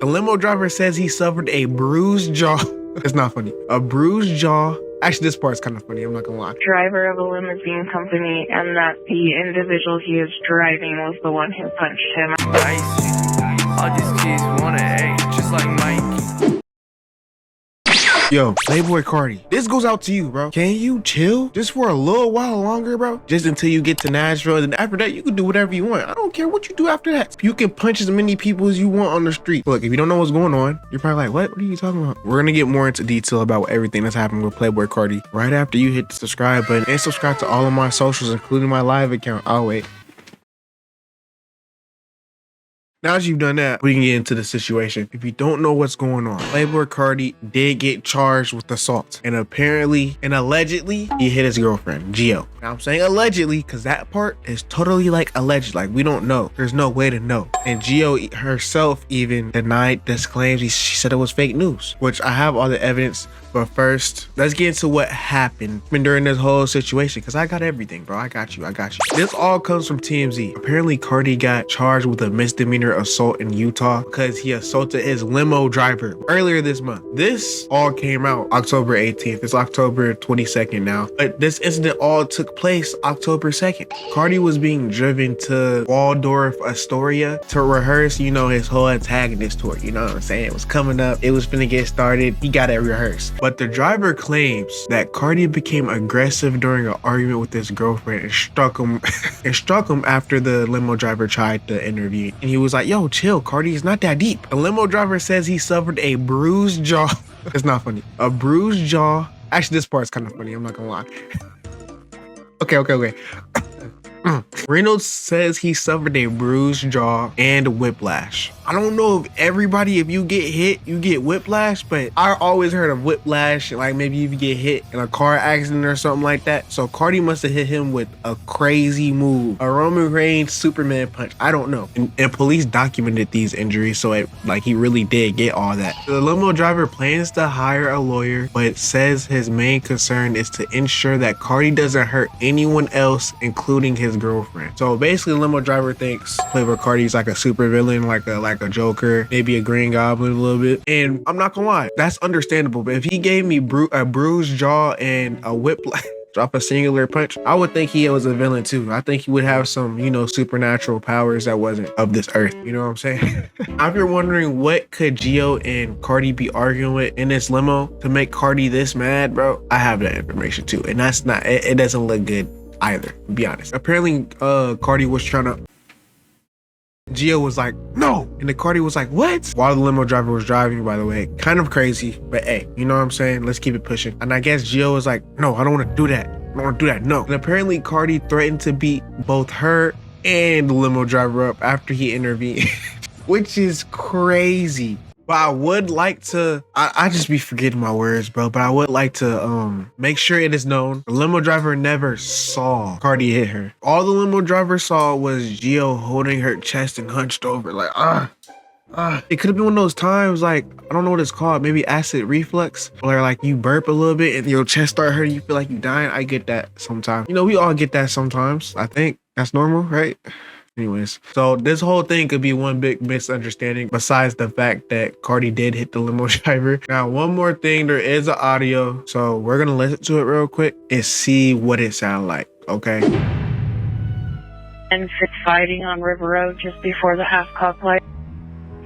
The limo driver says he suffered a bruised jaw. It's not funny. A bruised jaw. Actually, this part's kind of funny. I'm not gonna lie. Driver of a limousine company, and that the individual he is driving was the one who punched him. Nice. All these kids wanna act just like Mikey. Yo, Playboi Carti, this goes out to you, bro. Can you chill just for a little while longer, bro? Just until you get to Nashville, and after that, you can do whatever you want. I don't care what you do after that. You can punch as many people as you want on the street. Look, if you don't know what's going on, you're probably like, what are you talking about? We're gonna get more into detail about everything that's happening with Playboi Carti right after you hit the subscribe button and subscribe to all of my socials, including my live account. I'll wait. Now that you've done that, we can get into the situation. If you don't know what's going on, Playboi Carti did get charged with assault. And apparently, and allegedly, he hit his girlfriend, Gio. Now I'm saying allegedly, because that part is totally like alleged. Like, we don't know. There's no way to know. And Gio herself even denied this claim. She said it was fake news, which I have all the evidence. But first, let's get into what happened during this whole situation, because I got everything, bro. I got you. This all comes from TMZ. Apparently, Carti got charged with a misdemeanor assault in Utah because he assaulted his limo driver earlier this month. This all came out October 18th. It's October 22nd now. But this incident all took place October 2nd. Carti was being driven to Waldorf, Astoria to rehearse, you know, his whole Antagonist Tour. You know what I'm saying? It was coming up. It was finna get started. He got it rehearsed. But the driver claims that Carti became aggressive during an argument with his girlfriend and struck him after the limo driver tried to intervene. And he was like, yo, chill, Carti, it's not that deep. The limo driver says he suffered a bruised jaw. It's not funny. A bruised jaw. Actually, this part's kind of funny. I'm not gonna lie. Okay. Reynolds says he suffered a bruised jaw and whiplash. I don't know if you get hit, you get whiplash, but I always heard of whiplash, like maybe if you get hit in a car accident or something like that. So Carti must have hit him with a crazy move, a Roman Reigns Superman punch. I don't know. And police documented these injuries, so he really did get all that. The limo driver plans to hire a lawyer, but says his main concern is to ensure that Carti doesn't hurt anyone else, including his girlfriend. So basically, the limo driver thinks Playboi Carti's like a super villain, like a Joker, maybe a Green Goblin a little bit. And I'm not gonna lie, that's understandable. But if he gave me a bruised jaw and a whiplash off a singular punch, I would think he was a villain too. I think he would have some, you know, supernatural powers that wasn't of this earth. You know what I'm saying? If you're wondering what could Gio and Carti be arguing with in this limo to make Carti this mad, bro, I have that information too. And that's not, it doesn't look good either, to be honest. Apparently, Carti was trying to, Gio was like, no. And the Carti was like, what? While the limo driver was driving, by the way. Kind of crazy, but hey, you know what I'm saying? Let's keep it pushing. And I guess Gio was like, no, I don't want to do that. I don't want to do that, no. And apparently Carti threatened to beat both her and the limo driver up after he intervened, which is crazy. But I would like to, I just be forgetting my words, bro. But I would like to make sure it is known the limo driver never saw Carti hit her. All the limo driver saw was Gio holding her chest and hunched over like, It could have been one of those times, like, I don't know what it's called, maybe acid reflux, where like you burp a little bit and your chest start hurting, you feel like you're dying. I get that sometimes. You know, we all get that sometimes. I think that's normal, right? Anyways, so this whole thing could be one big misunderstanding besides the fact that Carti did hit the limo driver. Now, one more thing, there is an audio, so we're gonna listen to it real quick and see what it sounds like, okay? And fighting on River Road just before the half-cock light.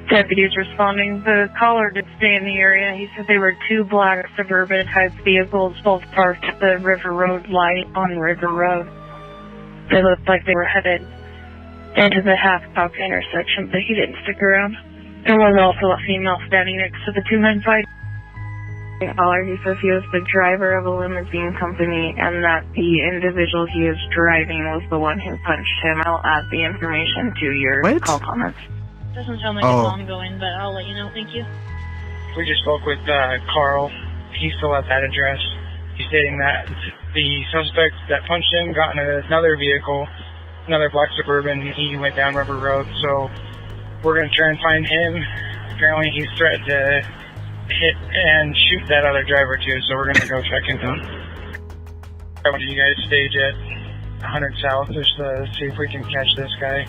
Deputies responding. The caller did stay in the area. He said they were two black Suburban-type vehicles, both parked at the River Road light on River Road. They looked like they were headed into the half-cock intersection, but he didn't stick around. There was also a female standing next to the two men fighting. The caller, he says he was the driver of a limousine company and that the individual he is driving was the one who punched him. I'll add the information to your call comments. Doesn't sound like it's ongoing, but I'll let you know. Thank you. We just spoke with Carl. He's still at that address. He's stating that the suspect that punched him got in another vehicle, another black Suburban. He went down River Road, so we're going to try and find him. Apparently he's threatened to hit and shoot that other driver too, so we're going to go check him out. I want you guys stage at 100 South just to see if we can catch this guy.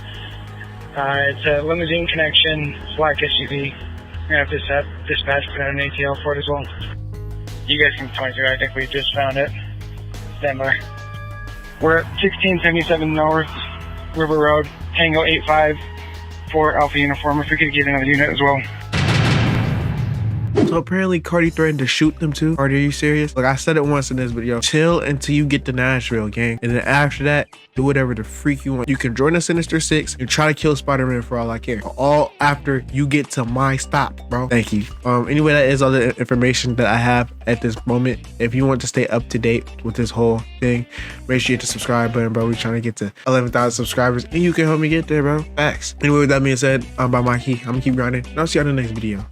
It's a limousine connection, black SUV. Yeah, dispatch put out an ATL for it as well. You guys can 22. I think we just found it. Stand by. We're at 1677 North River Road, Tango 85 for Alpha Uniform. If we could get another unit as well. So apparently Carti threatened to shoot them too. Carti, are you serious? Like I said it once in this video, chill until you get to Nashville, gang. And then after that, do whatever the freak you want. You can join the Sinister Six and try to kill Spider-Man for all I care. All after you get to my stop, bro. Thank you. Anyway, that is all the information that I have at this moment. If you want to stay up to date with this whole thing, make sure you hit the subscribe button, bro. We're trying to get to 11,000 subscribers and you can help me get there, bro. Facts. Anyway, with that being said, I'm ByMikey. I'm gonna keep grinding and I'll see you on the next video.